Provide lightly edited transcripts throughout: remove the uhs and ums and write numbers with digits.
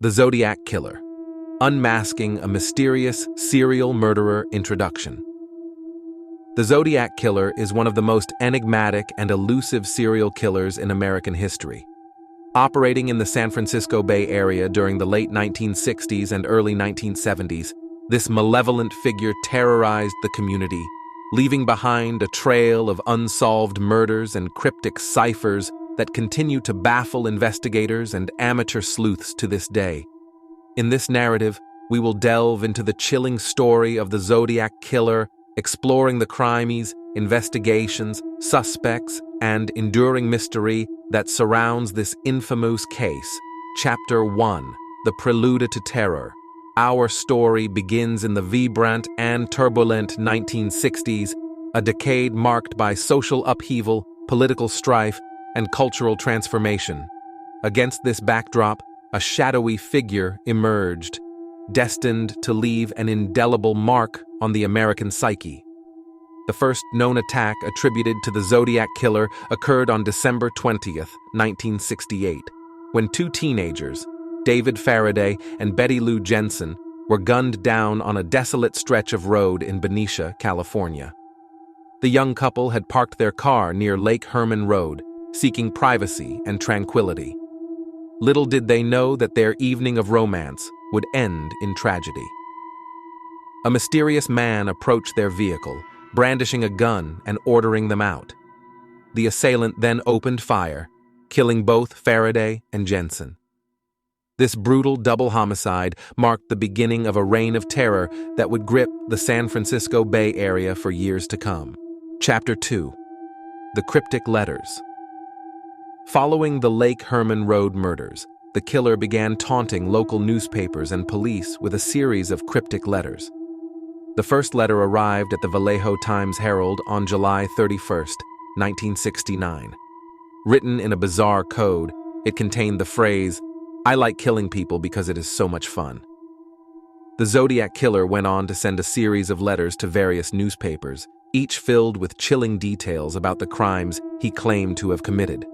The Zodiac Killer. Unmasking a mysterious serial murderer introduction. The Zodiac Killer is one of the most enigmatic and elusive serial killers in American history. Operating in the San Francisco Bay Area during the late 1960s and early 1970s, this malevolent figure terrorized the community, leaving behind a trail of unsolved murders and cryptic ciphers that continue to baffle investigators and amateur sleuths to this day. In this narrative, we will delve into the chilling story of the Zodiac Killer, exploring the crimes, investigations, suspects, and enduring mystery that surrounds this infamous case. Chapter 1: The Prelude to Terror. Our story begins in the vibrant and turbulent 1960s, a decade marked by social upheaval, political strife, and cultural transformation. Against this backdrop, a shadowy figure emerged, destined to leave an indelible mark on the American psyche. The first known attack attributed to the Zodiac Killer occurred on December 20th, 1968, when two teenagers, David Faraday and Betty Lou Jensen, were gunned down on a desolate stretch of road in Benicia, California. The young couple had parked their car near Lake Herman Road, seeking privacy and tranquility. Little did they know that their evening of romance would end in tragedy. A mysterious man approached their vehicle, brandishing a gun and ordering them out. The assailant then opened fire, killing both Faraday and Jensen. This brutal double homicide marked the beginning of a reign of terror that would grip the San Francisco Bay Area for years to come. Chapter 2: The Cryptic Letters. Following the Lake Herman Road murders, the killer began taunting local newspapers and police with a series of cryptic letters. The first letter arrived at the Vallejo Times-Herald on July 31st, 1969. Written in a bizarre code, it contained the phrase, "I like killing people because it is so much fun." The Zodiac Killer went on to send a series of letters to various newspapers, each filled with chilling details about the crimes he claimed to have committed.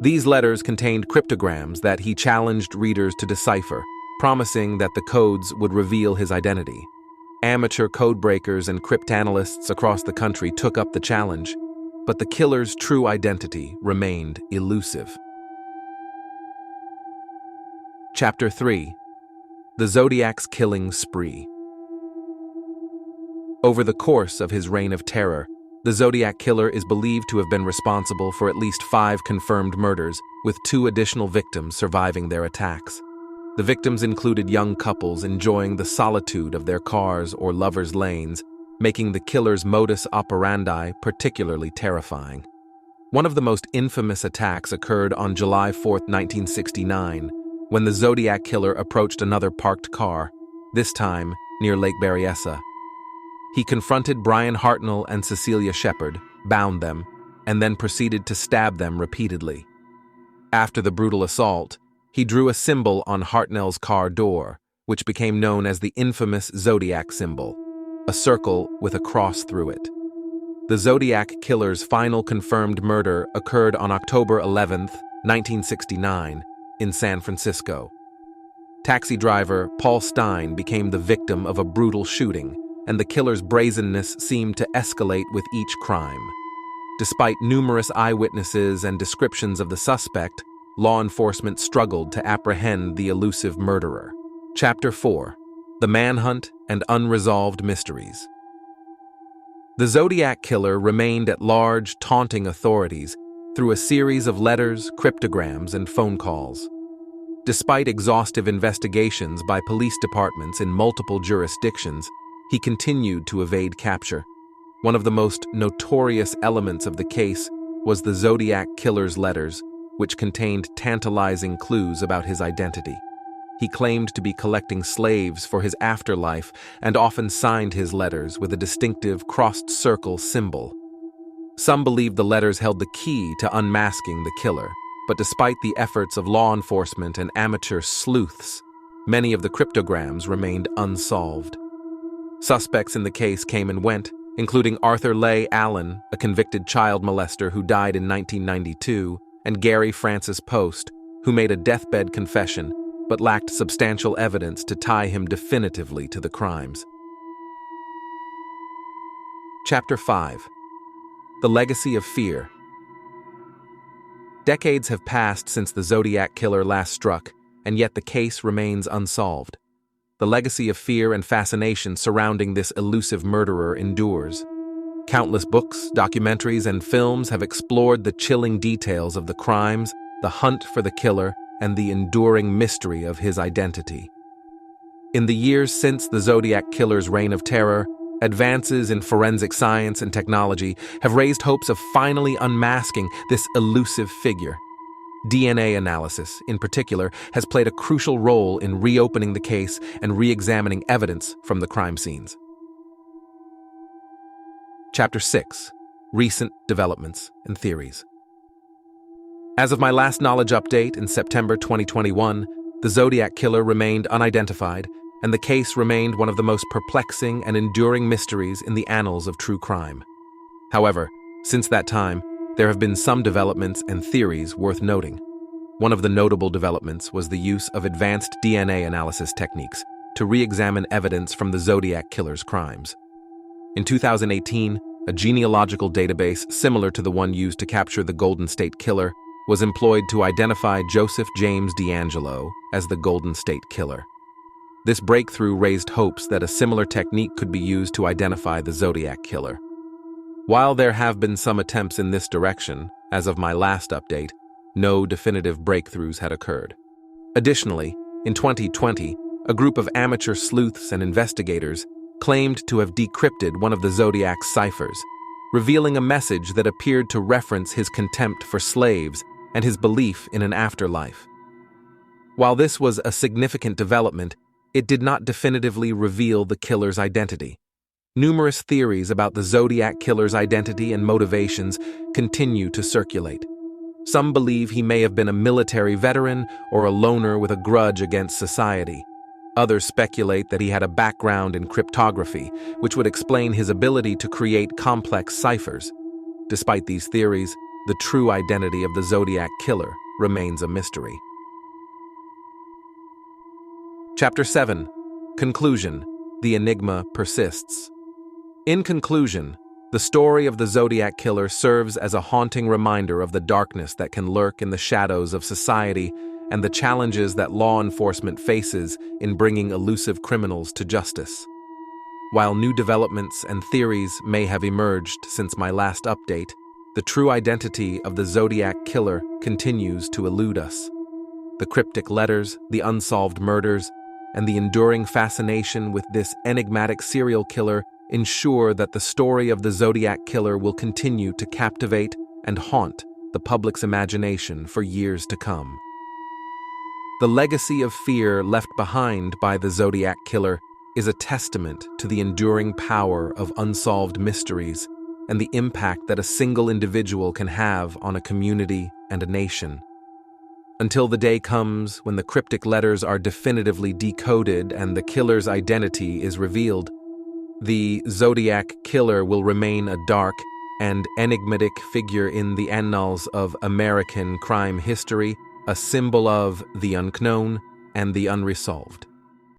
These letters contained cryptograms that he challenged readers to decipher, promising that the codes would reveal his identity. Amateur codebreakers and cryptanalysts across the country took up the challenge, but the killer's true identity remained elusive. Chapter 3: The Zodiac's Killing Spree. Over the course of his reign of terror, the Zodiac Killer is believed to have been responsible for at least 5 confirmed murders, with 2 additional victims surviving their attacks. The victims included young couples enjoying the solitude of their cars or lovers' lanes, making the killer's modus operandi particularly terrifying. One of the most infamous attacks occurred on July 4th, 1969, when the Zodiac Killer approached another parked car, this time near Lake Berryessa. He confronted Brian Hartnell and Cecilia Shepard, bound them, and then proceeded to stab them repeatedly. After the brutal assault, he drew a symbol on Hartnell's car door, which became known as the infamous Zodiac symbol, a circle with a cross through it. The Zodiac Killer's final confirmed murder occurred on October 11th, 1969, in San Francisco. Taxi driver Paul Stein became the victim of a brutal shooting, and the killer's brazenness seemed to escalate with each crime. Despite numerous eyewitnesses and descriptions of the suspect, law enforcement struggled to apprehend the elusive murderer. Chapter 4: The Manhunt and Unresolved Mysteries. The Zodiac Killer remained at large, taunting authorities through a series of letters, cryptograms, and phone calls. Despite exhaustive investigations by police departments in multiple jurisdictions, he continued to evade capture. One of the most notorious elements of the case was the Zodiac Killer's letters, which contained tantalizing clues about his identity. He claimed to be collecting slaves for his afterlife and often signed his letters with a distinctive crossed circle symbol. Some believed the letters held the key to unmasking the killer, but despite the efforts of law enforcement and amateur sleuths, many of the cryptograms remained unsolved. Suspects in the case came and went, including Arthur Leigh Allen, a convicted child molester who died in 1992, and Gary Francis Post, who made a deathbed confession but lacked substantial evidence to tie him definitively to the crimes. Chapter 5. The Legacy of Fear. Decades have passed since the Zodiac killer last struck, and yet the case remains unsolved. The legacy of fear and fascination surrounding this elusive murderer endures. Countless books, documentaries, and films have explored the chilling details of the crimes, the hunt for the killer, and the enduring mystery of his identity. In the years since the Zodiac killer's reign of terror, advances in forensic science and technology have raised hopes of finally unmasking this elusive figure. DNA analysis, in particular, has played a crucial role in reopening the case and re-examining evidence from the crime scenes. Chapter 6. Recent Developments and Theories. As of my last knowledge update in September 2021, the Zodiac killer remained unidentified, and the case remained one of the most perplexing and enduring mysteries in the annals of true crime. However, since that time, there have been some developments and theories worth noting. One of the notable developments was the use of advanced DNA analysis techniques to re-examine evidence from the Zodiac killer's crimes. In 2018, a genealogical database similar to the one used to capture the Golden State Killer was employed to identify Joseph James DeAngelo as the Golden State Killer. This breakthrough raised hopes that a similar technique could be used to identify the Zodiac killer. While there have been some attempts in this direction, as of my last update, no definitive breakthroughs had occurred. Additionally, in 2020, a group of amateur sleuths and investigators claimed to have decrypted one of the Zodiac's ciphers, revealing a message that appeared to reference his contempt for slaves and his belief in an afterlife. While this was a significant development, it did not definitively reveal the killer's identity. Numerous theories about the Zodiac killer's identity and motivations continue to circulate. Some believe he may have been a military veteran or a loner with a grudge against society. Others speculate that he had a background in cryptography, which would explain his ability to create complex ciphers. Despite these theories, the true identity of the Zodiac killer remains a mystery. Chapter 7. Conclusion. The Enigma Persists. In conclusion, the story of the Zodiac killer serves as a haunting reminder of the darkness that can lurk in the shadows of society and the challenges that law enforcement faces in bringing elusive criminals to justice. While new developments and theories may have emerged since my last update, the true identity of the Zodiac killer continues to elude us. The cryptic letters, the unsolved murders, and the enduring fascination with this enigmatic serial killer ensure that the story of the Zodiac killer will continue to captivate and haunt the public's imagination for years to come. The legacy of fear left behind by the Zodiac killer is a testament to the enduring power of unsolved mysteries and the impact that a single individual can have on a community and a nation. Until the day comes when the cryptic letters are definitively decoded and the killer's identity is revealed, the Zodiac killer will remain a dark and enigmatic figure in the annals of American crime history, a symbol of the unknown and the unresolved.